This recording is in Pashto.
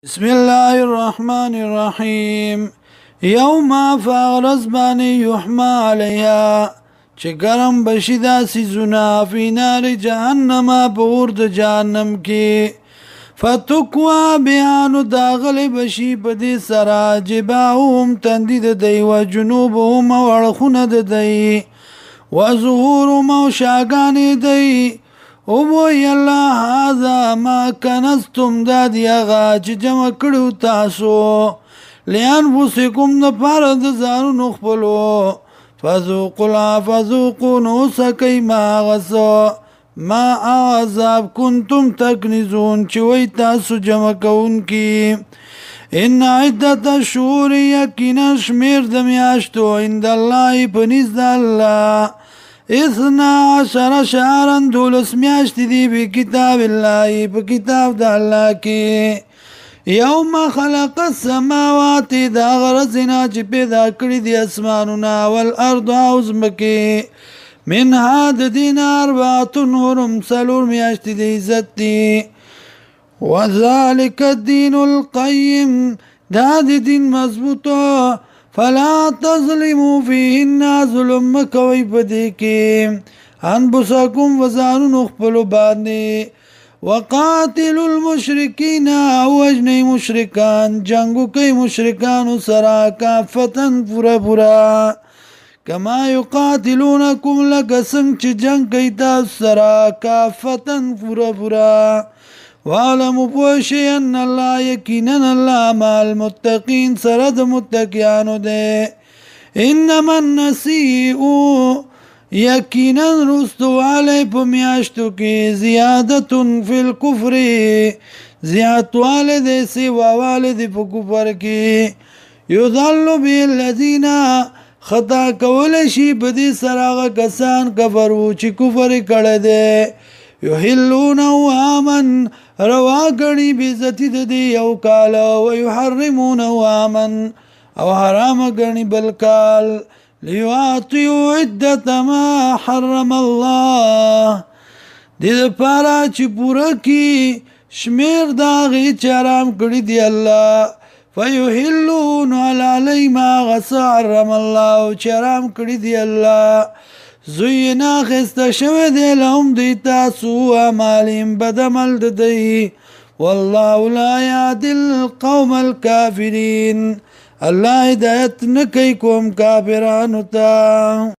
بسم الله الرحمن الرحيم يوم فغرز باني يحمى عليها چه گرم بشی دا سیزونا فی نار جهنم بورد جهنم کی فتکوا بیانو داغل بشی پدی سرا جباهم تندید دی و جنوبهم ورخون دی و ظهورهم و شاگانی دی او بوی الله هذا ما کنستم دادی اغا چه جمع کڑو تاسو لانفسکم دا پارد زانو نخپلو فذوقوا نوسکی ما غسو ما عذاب کنتم تکنزون چوی تاسو جمع کون کی ان عدت الشهور یقینا شمیر دمیاشتو عند الله پنیز دا الله 12 شهرا دولس میاشت دی بی کتاب الله په کتاب د الله کې یوم خلق السماوات دا غرزنا چې پیدا کړی دی اسمانونه والارض او ځمکې منها د دین 4 حرم سلور میاشت دی عزت دی وذلك الدين القيم دا د دین مضبوطو فلا تظلموا فيهن ظلم مکوی پدې کې انفسکم وزانو نخپلو باندې وقاتلوا المشرکین وجنی مشرکان جنگو کئی مشرکانو سرا کافتن پورا پورا کما یقاتلونکم لکه څنګه چې جنگ کئی تاسو سرا کافتن پورا پورا وعلموا پوشی ان اللہ یقیناً اللہ مع المتقین سرد متقیانو دے انما النسیئو یقیناً رستو علی پمیاشتو کی زیادتن فی الکفر زیادت والد سوا والد پا کفر کی یضلو بی اللذین خطا کولشی بدی سراغ کسان کفرو چی کفر کردے یحلونو آمن روا گڑی بیزتی دی یو کال و یحرمونو آمن او حرام گڑی بلکال لیواتیو عدت ما حرم اللہ دید پارا چی پورا کی شمیر داغی چرام کڑی دی اللہ فیحلون علی ما غصا حرم اللہ چرام کڑی دی اللہ زینا خسته شوه دی لهم دیتا سوء اعمالهم بد عمل دی والله لا یهدی القوم الکافرین الله هدایت نکي کوم کافرانو ته